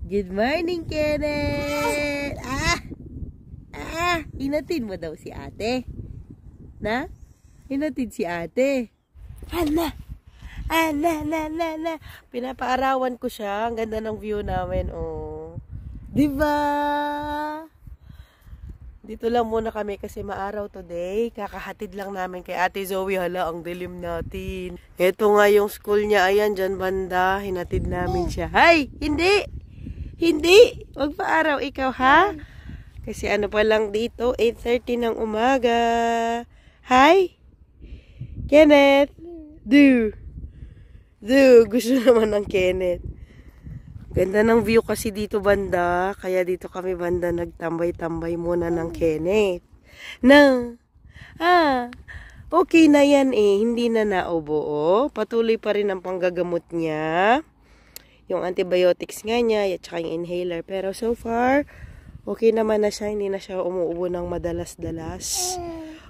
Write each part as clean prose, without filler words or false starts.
Good morning, Kenneth! Hinatid mo daw si ate. Na? Hinatid si ate. Ana! Pinapaarawan ko siya. Ang ganda ng view namin, oh. Diba? Dito lang muna kami kasi maaraw today. Kakahatid lang namin kay Ate Zoe. Hala, ang dilim natin. Ito nga yung school niya. Ayan, dyan banda. Hinatid namin siya. Hay! Hindi! Hindi! Huwag pa araw ikaw, ha? Kasi ano pa lang dito, 8:30 ng umaga. Hi! Kenneth! Do! Gusto naman ng Kenneth. Ganda ng view kasi dito banda. Kaya dito kami banda nagtambay-tambay muna ng Kenneth. Okay na yan eh. Hindi na naubo, oh. Patuloy pa rin ang panggagamot niya. Yung antibiotics nga niya, at saka yung inhaler. Pero so far, okay naman na siya. Hindi na siya umuubo ng madalas-dalas.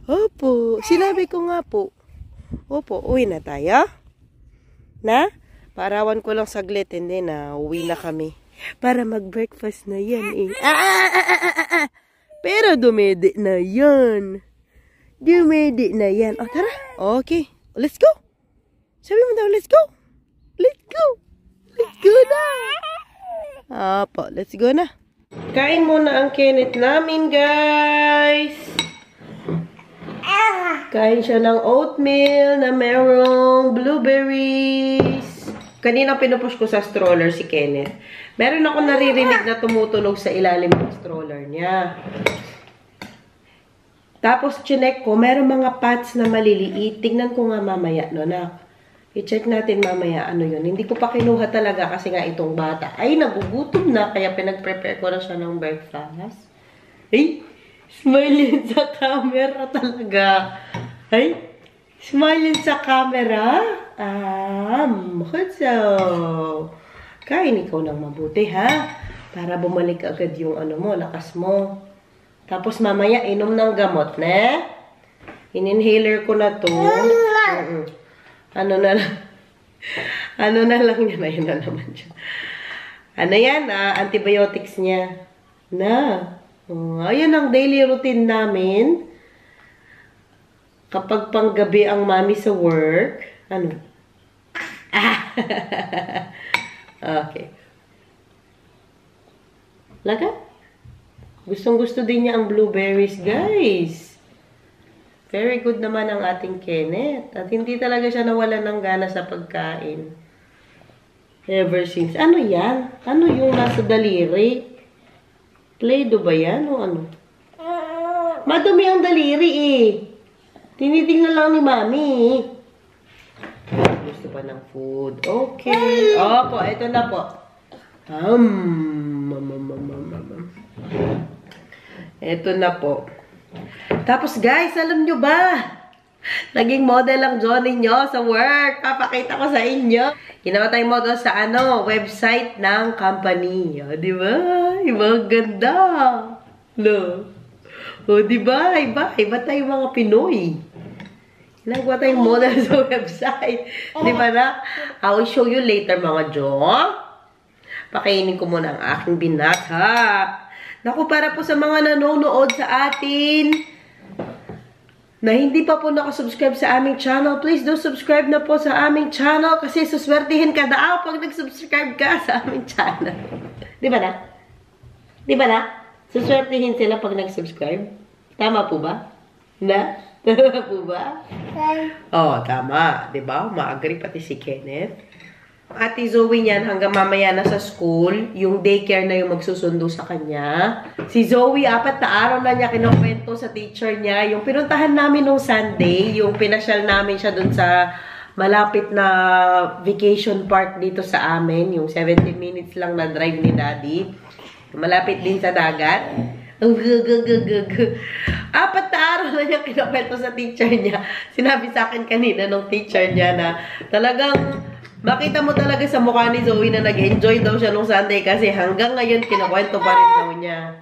Opo. Sinabi ko nga po. Opo, uwi na tayo. Na? Paarawan ko lang saglit, hindi na. Uwi na kami. Para mag-breakfast na yan eh. Pero dumedi na yan. Dumedi na yan. O, tara. Okay. Let's go. Sabi mo daw, let's go. Let's go. Let's go na. Opo, let's go na. Kain muna ang Kenneth namin, guys. Kain siya ng oatmeal na merong blueberries. Kanina pinupush ko sa stroller si Kenneth. Meron ako naririnig na tumutunog sa ilalim ng stroller niya. Tapos chinek ko, meron mga pads na maliliit. Tingnan ko nga mamaya, no, na. I-check natin mamaya ano yun. Hindi ko pa kinuha talaga kasi nga itong bata ay nagugutom na. Kaya pinag-prepare ko na siya ng breakfast. Ay, smile sa camera talaga. Ay, smile sa camera. So, kain ikaw ng mabuti, ha? Para bumalik agad yung ano mo, lakas mo. Tapos mamaya, inom ng gamot, ne? In-inhaler ko na to. Ano na lang. Ano na lang yan. Ayun na naman siya. Ano yan, antibiotics niya. Ayan ang daily routine namin. Kapag panggabi ang mami sa work. Ano? Okay. Laga? Gustong-gusto din niya ang blueberries, guys. Very good naman ang ating Kenneth. At hindi talaga siya nawalan ng gana sa pagkain. Ever since. Ano yan? Ano yung nasa daliri? Play-doh ba yan o ano? Madumi ang daliri eh. Tinitingnan lang ni Mami. Gusto pa ng food. Okay. Opo, ito na po. Ito na po. Tapos guys, alam nyo ba? Naging model ang Johnny nyo sa work. Papakita ko sa inyo. Ginawa tayong model sa website ng company. O, diba? Iba ganda. No. O, diba? Iba tayong mga Pinoy. Nagawa tayong model sa website. Diba na? I will show you later, mga Jo. Pakainin ko muna ang aking binata. Naku, para po sa mga nanonood sa atin na hindi pa po nakasubscribe sa aming channel, please do subscribe na po sa aming channel kasi suswertihin ka daw pag nag-subscribe ka sa aming channel. Di ba na? Di ba na? Suswertihin sila pag nag-subscribe. Tama po ba? Na? Tama po ba? Oh, tama. Di ba? Ma-agree pati si Kenneth. Ate Zoe niyan hanggang mamaya na sa school, yung daycare na yung magsusundo sa kanya. Si Zoe, 4 na araw na niya kinukwento sa teacher niya. Yung pinuntahan namin nung Sunday, yung pinasyal namin siya dun sa malapit na vacation park dito sa amin. Yung 70 minutes lang na drive ni Daddy. Malapit din sa dagat. 4 na araw na niya kinukwento sa teacher niya. Sinabi sa akin kanina nung teacher niya na talagang makita mo talaga sa mukha ni Zoe na nag-enjoy daw siya nung Sunday kasi hanggang ngayon kinukwento pa rin daw niya.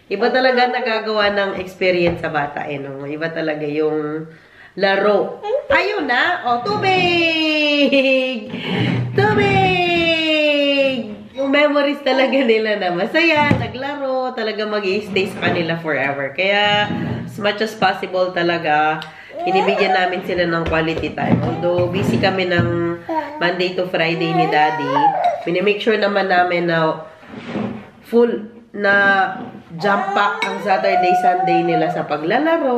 Iba talaga nagagawa ng experience sa bata eh, no? Iba talaga yung laro. Ayun na! O, tubig! Tubig! yung memories talaga nila na masaya, naglaro, talaga mag-i-stay sa kanila forever. Kaya, as much as possible talaga, inibigyan namin sila ng quality time. Although, busy kami ng Monday to Friday ni Daddy, minimake sure naman namin na full na jump pack ang Saturday, Sunday nila sa paglalaro.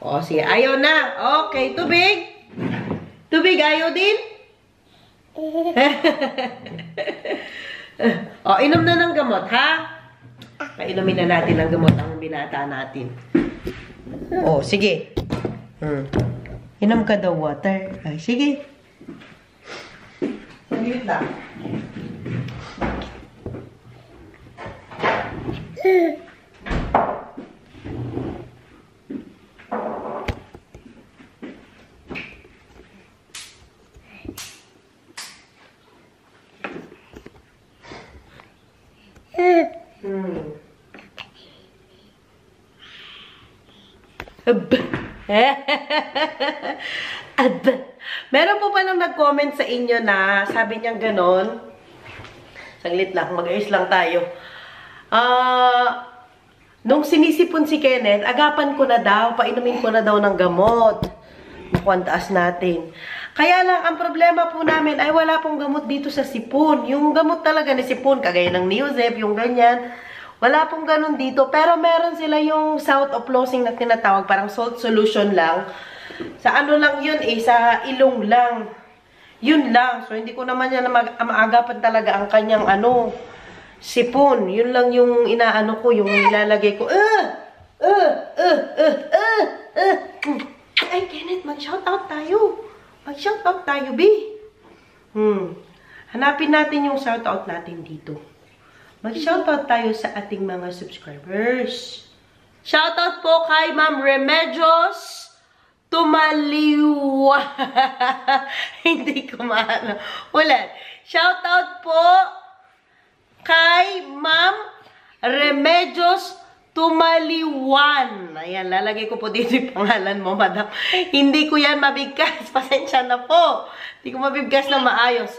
O, sige. Ayaw na. Okay. Tubig? Tubig, ayaw din? O, inom na ng gamot, ha? Painumin na natin ang gamot ang binata natin. O, sige. Inom ka daw water. Ay, sige. Saglit lang. Meron po palang nag-comment sa inyo na sabi niyang ganon. Saglit lang, mag-ayos lang tayo. Nung sinisipon si Kenneth, agapan ko na daw, painumin ko na daw ng gamot. Makuantaas natin. Kaya lang, ang problema po namin ay wala pong gamot dito sa sipon. Yung gamot talaga ni sipon, kagaya ng Neosep, yung ganyan. Wala pong ganun dito. Pero meron sila yung South of Losing na tinatawag, parang salt solution lang. Sa ano lang yun eh, sa ilong lang. Yun lang. So, hindi ko naman yan maagapan talaga ang kanyang ano, sipon. Yun lang yung inaano ko, yung ilalagay ko. Ay, Kenneth, mag-shoutout tayo. Mag-shoutout tayo, B. Hanapin natin yung shoutout natin dito. Mag-shoutout tayo sa ating mga subscribers. Shoutout po kay Ma'am Remedios Tumaliwa. Hindi ko maano. Ulan. Shoutout po kay Ma'am Remedios Tumaliwan. Ayan, lalagay ko po dito yung pangalan mo, madam. Hindi ko yan mabigkas. Pasensya na po. Hindi ko mabigkas na maayos.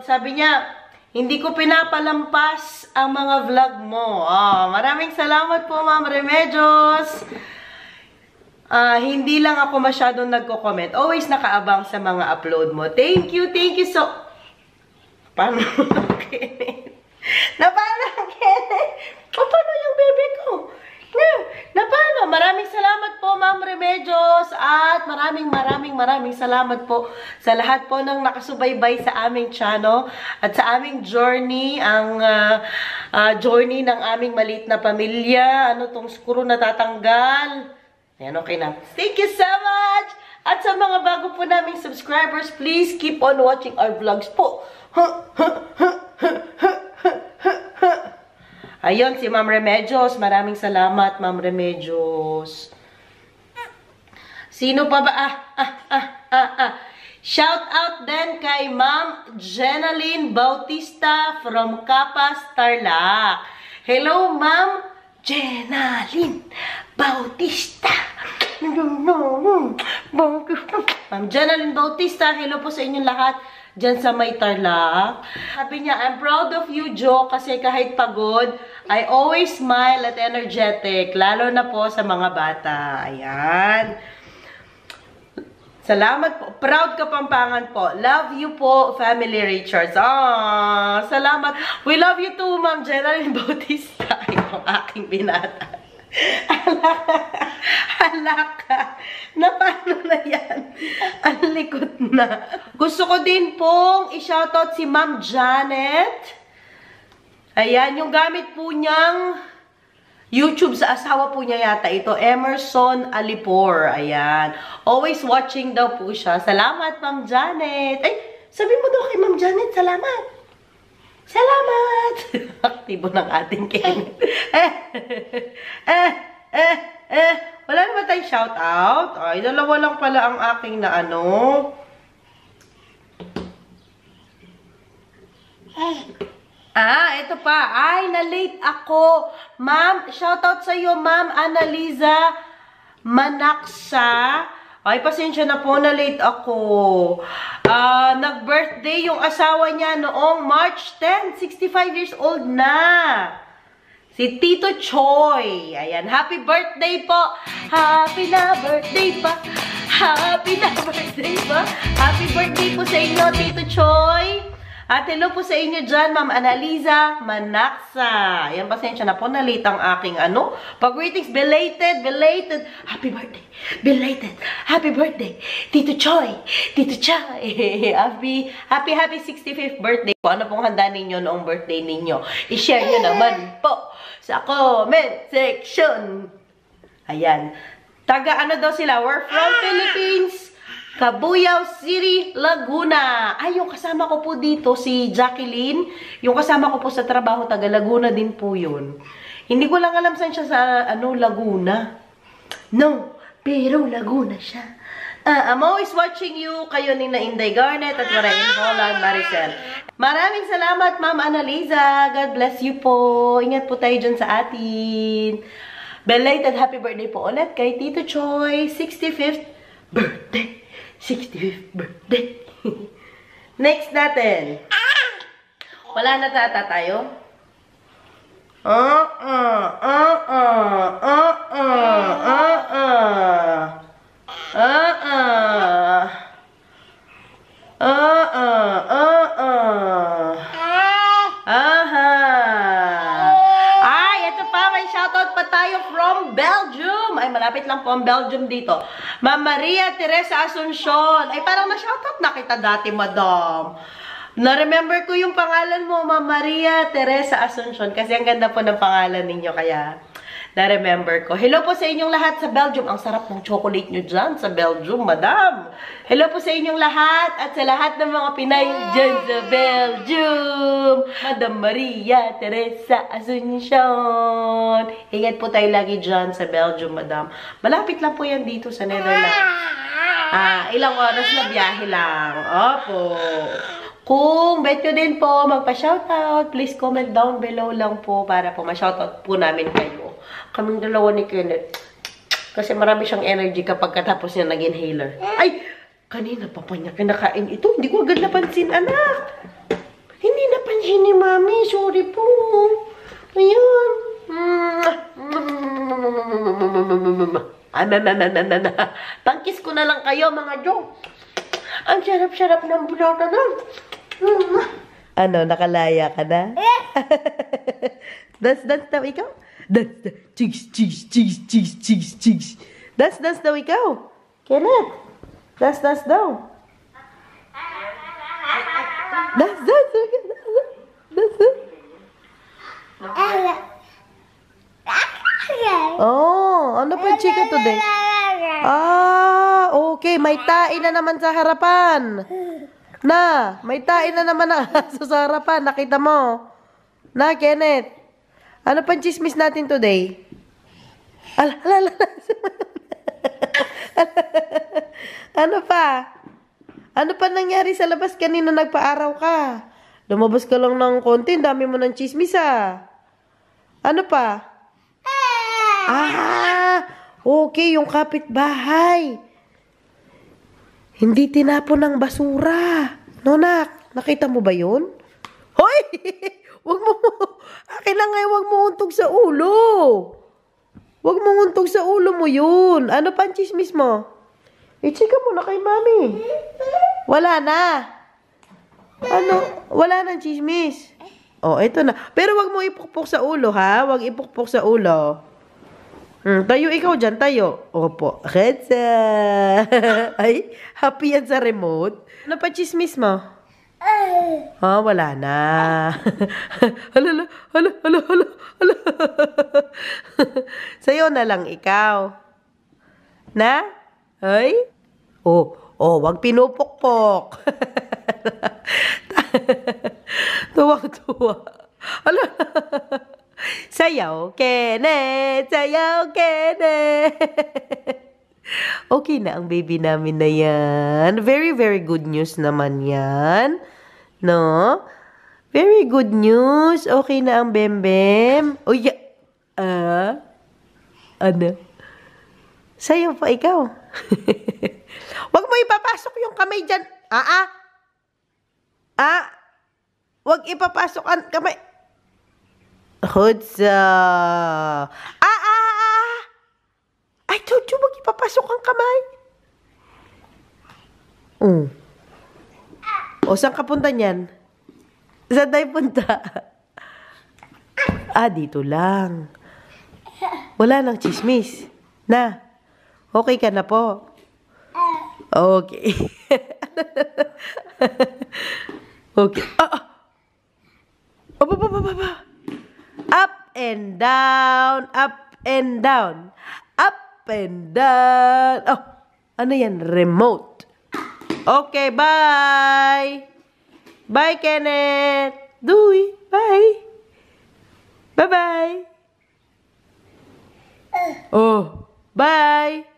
Sabi niya, hindi ko pinapalampas ang mga vlog mo. Maraming salamat po, Ma'am Remedios. Hindi lang ako masyadong nagko-comment. Always nakaabang sa mga upload mo. Thank you so... Paano? Kenneth? Paano, Kenneth? Paano yung bebe ko? Paano? Maraming salamat po, Ma'am Remedios. At maraming salamat po sa lahat po ng nakasubaybay sa aming channel at sa aming journey, ang journey ng aming maliit na pamilya. Ano tong skuro natatanggal? Ayan, okay na. Thank you so much! At sa mga bago po naming subscribers, please keep on watching our vlogs po. Ayun, si Ma'am Remedios. Maraming salamat, Ma'am Remedios. Sino pa ba? Shout out din kay Ma'am Jenaline Bautista from Capas, Tarlac. Hello, Ma'am Jenaline Bautista. Ma'am Jenaline Bautista, hello po sa inyong lahat dyan sa may Tarlac. Sabi niya, I'm proud of you, Jo, kasi kahit pagod, I always smile at energetic, lalo na po sa mga bata. Ayan. Salamat po. Proud Kapampangan po. Love you po, Family Richards. Salamat. We love you too, Ma'am Jenaline Bautista. Yung aking binata. Halaka. Paano na yan? Ang likot na. Gusto ko din pong i-shoutout si Ma'am Janet. Ayan, yung gamit po niyang YouTube sa asawa po niya yata ito, Emerson Alipor. Ayan. Always watching daw po siya. Salamat, Ma'am Janet. Ay, sabi mo daw kay Ma'am Janet, salamat. Salamat! Aktibo ng ating Kenneth. Wala naman tayong shoutout. Ay, dalawa lang pala ang aking na ano. Ito pa. Ay, na-late ako. Ma'am, shoutout sa iyo, Ma'am Annaliza Manaksa Ay, pasensya na po, na late ako. Nag-birthday yung asawa niya noong March 10, 65 years old na. Si Tito Choi. Ayan, happy birthday po. Happy na birthday pa. Happy na birthday pa. Happy birthday po sa inyo, Tito Choi. At hello po sa inyo dyan, Ma'am Analiza Manaksa. Ayan, pasensya na po, na-late ang aking pag-greetings, belated. Happy birthday. Belated. Happy birthday. Tito Choi. Tito Choi. Happy 65th birthday po. Ano pong handa ninyo noong birthday ninyo? I-share nyo naman po sa comment section. Ayan. Taga ano daw sila? We're from Philippines. Cabuyao City, Laguna. Ay, yung kasama ko po dito, si Jacqueline. Yung kasama ko po sa trabaho, taga Laguna din po yun. Hindi ko lang alam saan siya sa, Laguna. No, pero Laguna siya. I'm always watching you. Kayo ni na Inday Garnet at Maraming Holland, Maricel. Maraming salamat, Ma'am Analiza. God bless you po. Ingat po tayo dyan sa atin. Belated happy birthday po ulit kay Tito Choi. 65th birthday. 65th birthday. Next natin. Wala na tata tayo? From Belgium. Ay, malapit lang po ang Belgium dito. Ma'am Maria Teresa Asuncion. Ay, parang na-shoutout na kita dati, madam. Na-remember ko yung pangalan mo, Ma'am Maria Teresa Asuncion. Kasi ang ganda po ng pangalan ninyo, kaya na-remember ko. Hello po sa inyong lahat sa Belgium. Ang sarap ng chocolate nyo dyan sa Belgium, madam. Hello po sa inyong lahat at sa lahat ng mga Pinay dyan sa Belgium. Madam Maria Teresa Asuncion. Ingat po tayo lagi dyan sa Belgium, madam. Malapit lang po yan dito sa Netherlands. Ilang oras na biyahe lang. Opo. Kung bet nyo din po magpa-shoutout, please comment down below lang po para po ma-shoutout po namin kayo. Kaming dalawa ni Kenneth. Kasi marami siyang energy kapag katapos niya nag-inhaler. Ay! Kanina pa pa niya kinakain ito. Hindi ko agad napansin, anak. Hindi napansin ni Mami. Sorry po. Ayan. Pangkiss ko na lang kayo, mga Jo. Ang sarap-sarap ng bulata na. Ano, nakalaya ka na? Dance daw ikaw? Dance. Cheeks. Dance daw ikaw. Kenneth. Dance daw. Dance. Oh, ano pa chika today? Okay. May tain na naman sa harapan. May tain na naman na sa harapan. Nakita mo? Kenneth. Ano pang chismis natin today? Ano pa? Ano pa nangyari sa labas kanina nagpa-araw ka? Lumabas ka lang ng konti. Dami mo ng chismis, Ano pa? Okay, yung kapitbahay. Hindi tinapon ng basura. Nonak, nakita mo ba yun? Hoy! Wag mo. Akin lang ngayon, wag mo untog sa ulo. Wag mo untog sa ulo mo yun. Ano pa ang chismis mo? I-chika mo na kay Mami. Wala na. Wala nang chismis. Oh, ito na. Pero wag mo ipukpok sa ulo, ha? Wag ipukpok sa ulo. Tayo ikaw dyan, tayo. Opo. Redsa. Ay, happy yan sa remote. Ano pa chismis mo? Wala na. Hala. Sa'yo na lang ikaw. Na? Ay? Wag pinupukpok. Tuwang-tuwa. Hala. Sayaw, Kenneth! Sayaw, Kenneth! Okay na ang baby namin na yan. Very, very good news naman yan. No? Very good news. Okay na ang bembem. Ano? Sa'yo po, ikaw. Huwag mo ipapasok yung kamay dyan. Huwag ipapasok ang kamay. Hudsa. Ay, Jojo, huwag ipapasok ang kamay. O, saan ka punta niyan? Saan tayo punta? Dito lang. Wala nang chismis. Na, okay ka na po. Okay. Okay. Up and down, up and down, up and down. Oh, ano yan? Remote. Okay, bye. Bye, Kenneth. Dewey, bye. Bye-bye. Oh, bye.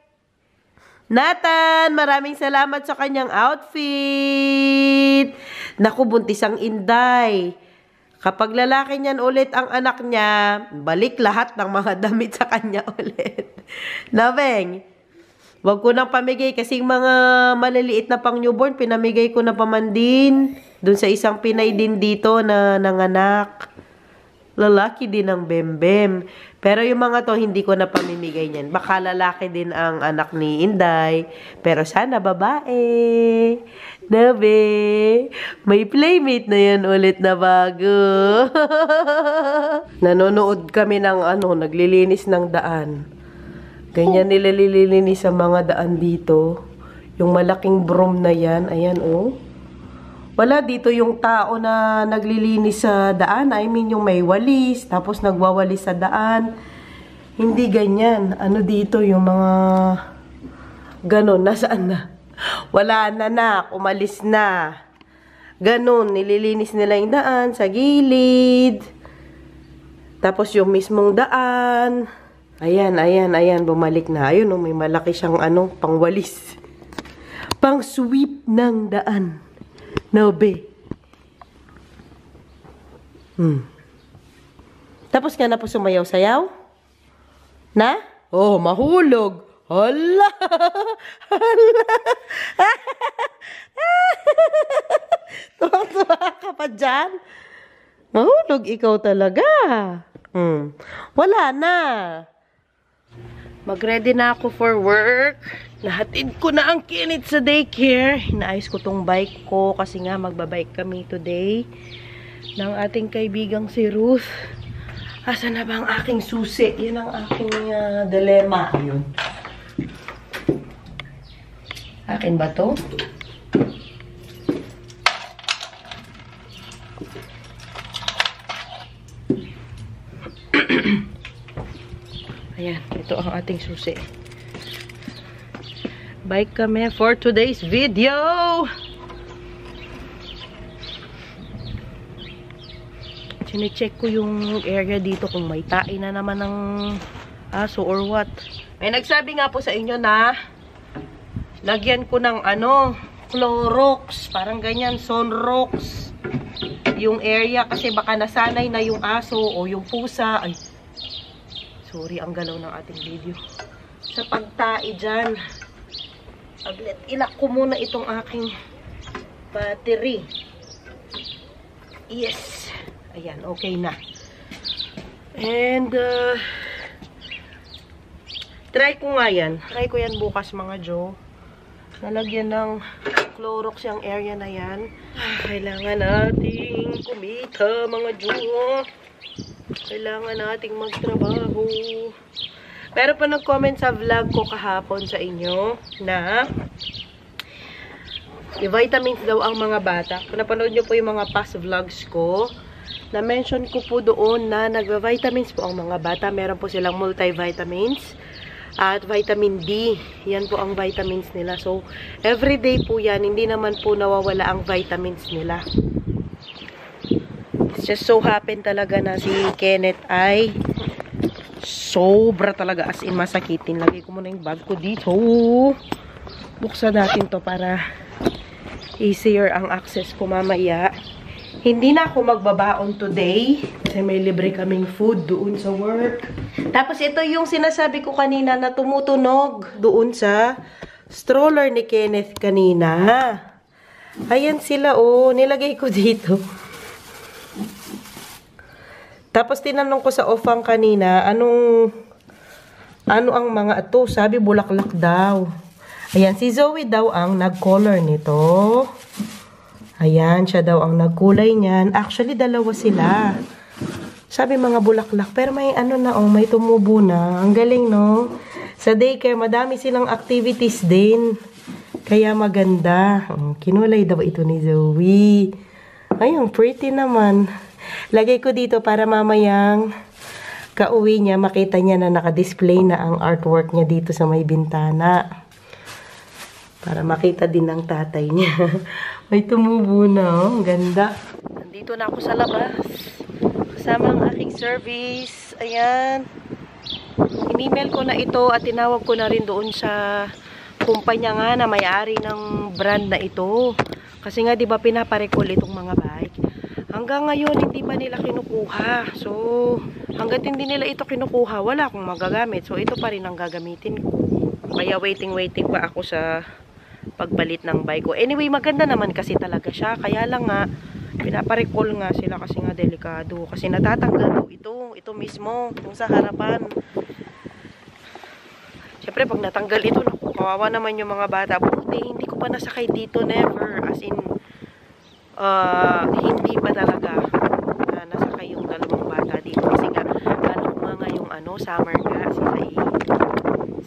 Nathan, maraming salamat sa kanyang outfit. Naku, buntis ang Inday. Kapag lalaki niyan ulit ang anak niya, balik lahat ng mga damit sa kanya ulit. Nabeng, wag ko nang pamigay kasi mga maliliit na pang newborn, pinamigay ko na paman din. Doon sa isang Pinay din dito na nanganak. Lalaki din ang bembem. Pero yung mga to, hindi ko na pamimigay niyan. Baka lalaki din ang anak ni Inday. Pero sana babae. Nabe. May playmate na yan ulit na bago. Nanonood kami ng naglilinis ng daan. Ganyan nililinis sa mga daan dito. Yung malaking broom na yan. Ayan, oh. Wala dito yung tao na naglilinis sa daan. I mean, yung may walis, tapos nagwawalis sa daan. Hindi ganyan. Ano dito, yung mga ganon. Nasaan na? Wala na, umalis na. Ganon, nililinis nila yung daan sa gilid. Tapos yung mismong daan. Ayan, bumalik na. Ayun, may malaki siyang pangwalis. Pang sweep ng daan. No, be. Tapos ka na po sumayaw-sayaw? Na? Oh, mahulog. Hala! Hala! Tuwang-tuwa ka pa dyan? Mahulog ikaw talaga. Wala na. Mag-ready na ako for work. Nahatid ko na ang Kinit sa daycare. Inaayos ko tong bike ko kasi nga magbabike kami today ng ating kaibigang si Ruth. Asa na ba ang aking susi? Yan ang aking dilemma. Ayun. Akin ba to? Ayan, ito ang ating susi. Bike kami for today's video. Sine-check ko yung area dito kung may tae na naman ng aso or what. May nagsabi nga po sa inyo na lagyan ko ng Clorox, parang ganyan, Sunrox yung area kasi baka nasanay na yung aso o yung pusa. Ay, sorry, ang galaw ng ating video. Sa pagtae dyan. Aglit, ilak ko muna itong aking battery. Yes. Ayan, okay na. And, try ko nga yan. Try ko yan bukas mga Jo. Nalagyan ng Clorox yung area na yan. Kailangan nating kumita mga Jo. Kailangan nating magtrabaho. Pero pa nag-comment sa vlog ko kahapon sa inyo na i-vitamins daw ang mga bata. Kung napanood nyo po yung mga past vlogs ko, na-mention ko po doon na nagva-vitamins po ang mga bata. Meron po silang multivitamins at vitamin D. Yan po ang vitamins nila. So, everyday po yan. Hindi naman po nawawala ang vitamins nila. It's just so happen talaga na si Kenneth ay sobra talaga, as in masakitin. Lagay ko muna yung bag ko dito. Buksan natin to para easier ang access ko mamaya. Hindi na ako magbabaon today. Kasi may libre kaming food doon sa work. Tapos ito yung sinasabi ko kanina na tumutunog doon sa stroller ni Kenneth kanina. Ayan sila, oh. Nilagay ko dito. Tapos tinanong ko sa Ofang kanina, ano ang mga ito? Sabi, bulaklak daw. Ayan, si Zoe daw ang nag-color nito. Ayan, siya daw ang nagkulay niyan. Actually, dalawa sila. Sabi mga bulaklak. Pero may ano na, oh, may tumubo na. Ang galing, no? Sa daycare, madami silang activities din. Kaya maganda. Kinulay daw ito ni Zoe. Ay, ang pretty naman. Lagay ko dito para mamayang kauwi niya, makita niya na naka-display na ang artwork niya dito sa may bintana. Para makita din ng tatay niya. May tumubo na, oh. Ang ganda. Nandito na ako sa labas. Kasama ang aking service. Ayan. In-email ko na ito at tinawag ko na rin doon sa kumpanya nga na may-ari ng brand na ito. Kasi nga, di ba, pinaparecall itong mga bike. Hanggang ngayon, hindi pa nila kinukuha. So, hanggat hindi nila ito kinukuha, wala akong magagamit. So, ito pa rin ang gagamitin ko. Kaya waiting pa ako sa pagbalit ng bike ko. Anyway, maganda naman kasi talaga siya. Kaya lang nga, pinaparecall nga sila kasi nga delikado. Kasi natatanggal ito. Ito mismo, yung sa harapan. Siyempre, pag natanggal ito, naku, kawawa naman yung mga bata. Buti, hindi ko pa nasakay dito, never. As in, hindi pa talaga nasakay yung dalawang bata dito. Kasi nga, lalo ko nga yung summer nga, sila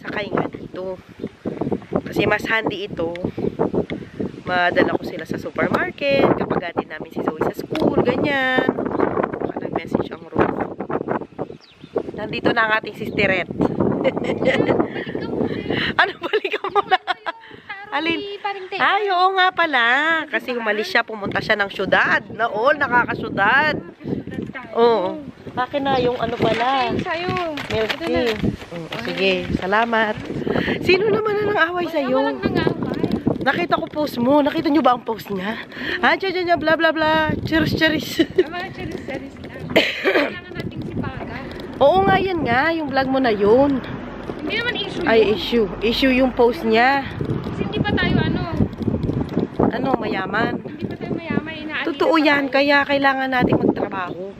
sakay nga dito. Kasi mas handy ito. Madala ko sila sa supermarket. Kapag atin namin si Zoe sa school. Ganyan. Baka nag-message ang Ruth. Nandito na ang ating sisterette. Ano, balikan mo na? Alin? Ay, oo nga pala. Kasi umalis siya, pumunta siya ng syudad. Nakakasyudad. Oo. Akin na yung ano pala. Milk tea. Sige, salamat. Sino naman na nang-away sa'yo? Nakita ko post mo. Nakita nyo ba ang post niya? Diyan, bla bla bla. Cheers. Mga cheers lang. Kailangan natin sipagan. Oo nga, yan nga. Yung vlog mo na yun. Hindi naman issue yun. Ay, issue. Issue yung post niya. Kasi hindi pa tayo mayaman. Hindi pa tayo mayaman. Totoo yan. Kaya kailangan natin magtrabaho.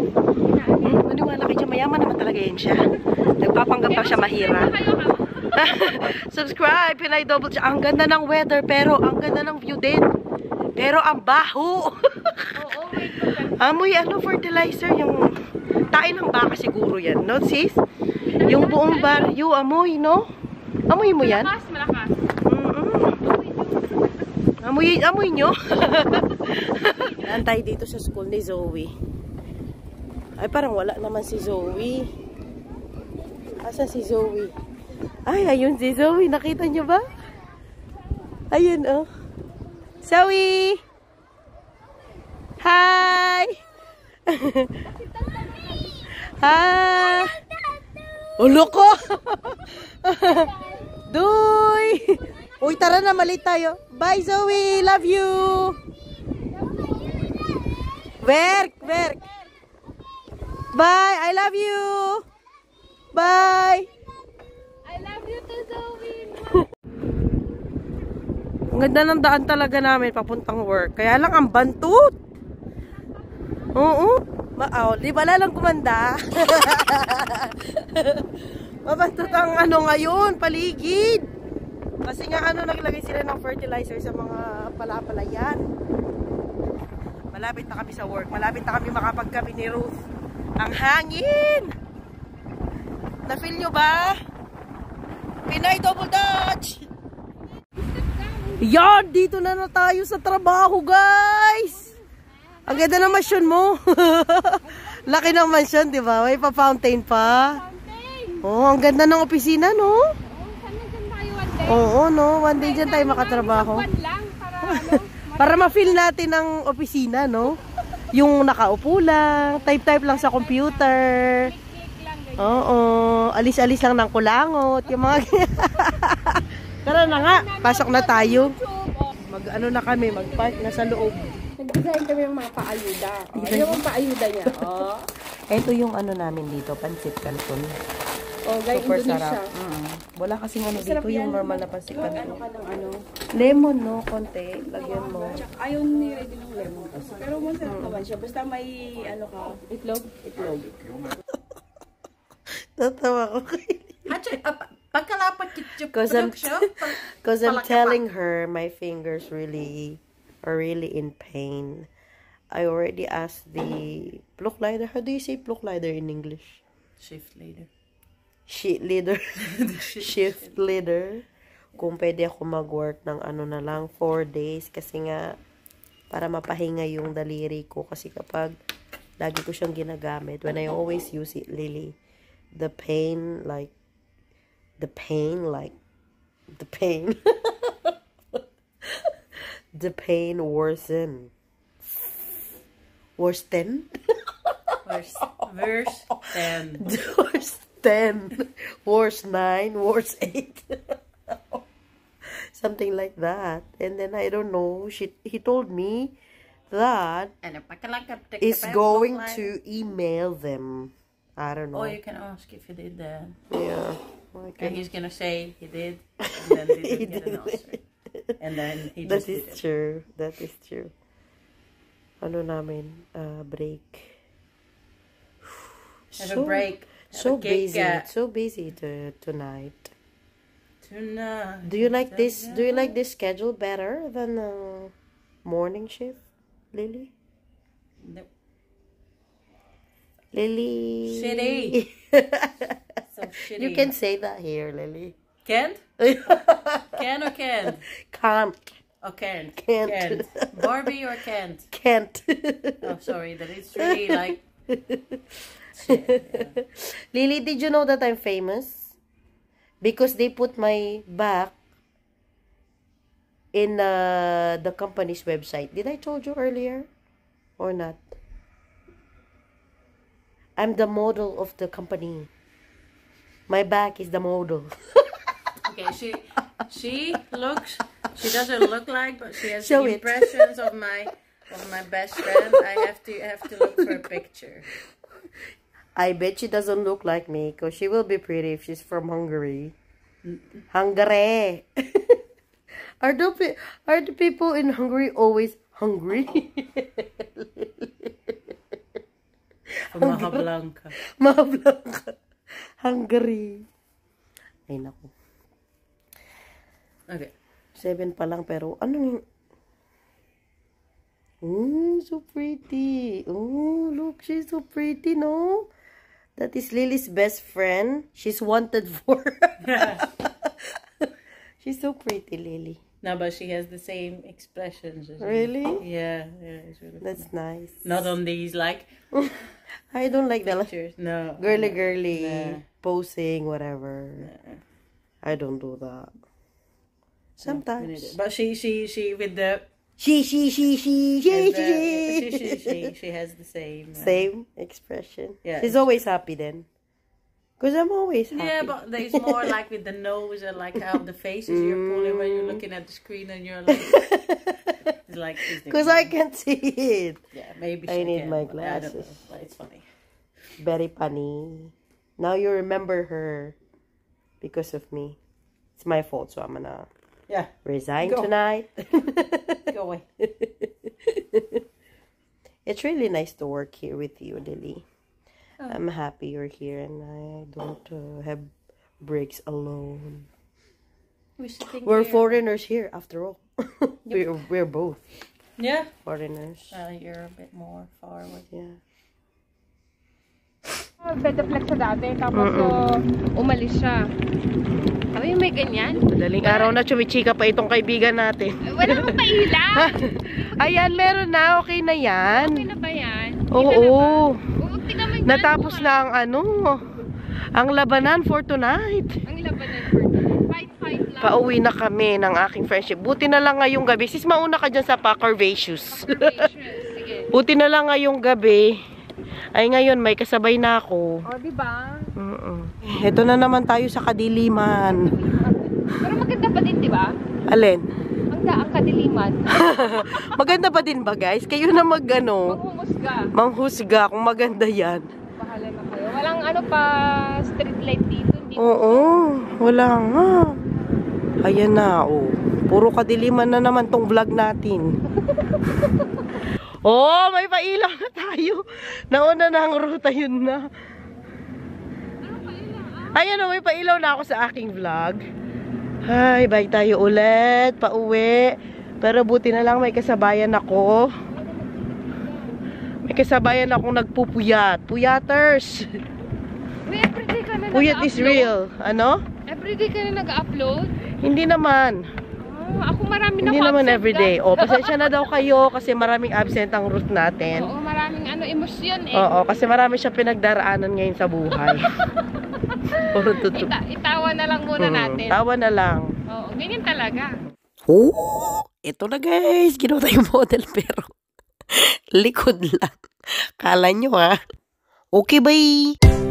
Maniwala kayo, mayaman naman talaga yan siya. Nagpapanggap pa siya mahirap. Subscribe, Pinay Double Check. Ang ganda ng weather, pero ang ganda ng view din. Pero ang baho. Oo, wait. Amoy fertilizer, yung tae ng baka siguro yan, no sis? Yung buong baryo, amoy, no? Amoy mo yan? Malakas. Amoy nyo? Antay dito sa school ni Zoe. Ay, parang wala naman si Zoe. Asa si Zoe? Ay, ayun si Zoe. Nakita nyo ba? Ayun, oh. Zoe! Hi! Hi! Ulo ko! Doy! Uy, tara na, mali tayo. Bye, Zoe! Love you! Work! Bye! I love you! Bye! I love you too, Zoe. Ang ganda ng daan talaga namin papuntang work. Kaya lang ang bantut. Oo. Di ba lalang kumanda? Mabantut ang ngayon, paligid. Kasi nga naglagay sila ng fertilizer sa mga palapalayan. Malapit na kami sa work. Malapit na kami makapagkape ni Ruth. Ang hangin! Na-feel nyo ba? Pinay Double Dutch! Yan! Dito na tayo sa trabaho, guys! Ang ganda ng mansyon mo. Laki ng mansyon, di ba? May pa-fountain pa. Oh, ang ganda ng opisina, no? Oo, no? One day dyan tayo makatrabaho. Para ma-feel natin ang opisina, no? Yung nakaupo lang, type-type lang sa computer. Oo, alis-alis lang ng kulangot. Yung mga... Tara na nga, pasok na tayo. Na kami, mag-park na sa loob. Design kami ng mga paayuda. Oh, yun yung paayuda niya. Oh. Ito yung ano namin dito, pancit canton. Oh, guys, Super Indonesia. sarap. Wala kasing ano dito, yung normal na pancit Ano canton. ka ng ano? Lemon, no? Konti. Lagyan mo. Ayaw ni ready ng lemon. Pero masarap naman siya. Basta may ano ka. Itlog? Itlog. Tatawa ko kayo. Pagkalapat ketchup. Because I'm telling her my fingers are really in pain. I already asked the plukleider. How do you say plukleider in English? Shift leader. Shift leader. Shift leader. Kung pwede ako mag-work ng ano na lang, 4 days. Kasi nga, para mapahinga yung daliri ko. Kasi kapag lagi ko siyang ginagamit, when I always use it, Lily, the pain the pain worsen. Verse 10? Verse 10. Verse 10. Verse 9. Verse 8. Something like that. And then, I don't know, he told me that is going to email them. I don't know. Oh, you can ask if he did that. Yeah. Okay, he's gonna say he did, and then didn't get an answer. And then he just did it. True. That is true. Ano namin? Break. Have a break. So busy. So busy tonight. Tonight. Do you like this? Do you like this schedule better than morning shift, Lily? No. Lily. Shitty. So shitty. You can say that here, Lily. Can't? Can or can't? Can't. Oh, can't. Can't. Barbie or can't? Can't. Oh, sorry. That is really like... Shit, yeah. Lily, did you know that I'm famous? Because they put my back in the company's website. Did I told you earlier? Or not? I'm the model of the company. My back is the model. Okay, she doesn't look like, but she has Show the it. impressions of my best friend. I have to look for a picture. I bet she doesn't look like me because she will be pretty if she's from Hungary. Hungary. Are the people in Hungary always hungry? Maha Blanca. Maha Blanca. Hungary. Ay, naku. Okay. 7 pa lang, pero ano yung... so pretty. Oh, look, she's so pretty, no? That is Lily's best friend. She's wanted for. She's so pretty, Lily. No, but she has the same expressions. Really? Yeah, it's really That's funny. nice. Not on these, like... I don't like the pictures. No. girly, Nah. posing, whatever. Nah. I don't do that. Sometimes. But she with the... She has the same. Same expression. Yeah. She's always happy then. Because I'm always happy. Yeah, but there's more like with the nose and like how the faces you're pulling when you're looking at the screen and you're like... It's like... Because I can't see it. Yeah, maybe I she need can, my but I don't glasses. know, but it's funny. Very funny. Now you remember her because of me. It's my fault, so I'm gonna resign Go. tonight. Go away. It's really nice to work here with you, Lily. Oh. I'm happy you're here and I don't have breaks alone. We're foreigners here, after all. We're both Yeah. foreigners. You're a bit more far away. Yeah. Betaflex sa dati, tapos umalis siya. Sabi may ganyan. Madaling araw na chumichika pa itong kaibigan natin. Wala kang pailaw. Ayan, meron na. Okay na yan. Okay na ba yan? Oo. Tingnan mo yan. Natapos na ang ang labanan for tonight. Ang labanan for fight lang. Pauwi na kami ng aking friendship. Buti na lang ngayong gabi. Sis, mauna ka dyan sa Curvaceous. Sige. Buti na lang ngayong gabi. Ay, ngayon may kasabay na ako. O, diba? Ito na naman tayo sa kadiliman. Pero maganda pa din, diba? Alin? Ang kadiliman. Maganda ba din ba, guys? Kayo na Manghumusga. manghusga kung maganda yan. Bahala na kayo. Walang pa street light dito. Hindi Oo, wala nga. Ayan na, oh. Puro kadiliman na naman tong vlog natin. Oh, may pailaw na tayo. Nauna na ang ruta, yun na. Ayan, oh, may pailaw na ako sa aking vlog. Ay, bike tayo ulit, pauwi. Pero buti na lang may kasabayan ako. May kasabayan akong nagpupuyat. Puyaters! Uy, everyday ka na Puyat is real. Ano? Everyday ka na nag-upload? Hindi naman. Ako marami na Hindi naman everyday. O, pasensya na daw kayo kasi maraming absent ang route natin. Oo, maraming emosyon eh. Oo, kasi marami siya pinagdaraanan ngayon sa buhay. Puro tutok. Itawa na lang muna natin. Tawa na lang. Oo, ganyan talaga. Oh, ito na guys. Ginawa tayong model pero likod lang. Kala nyo ha. Okay, bye.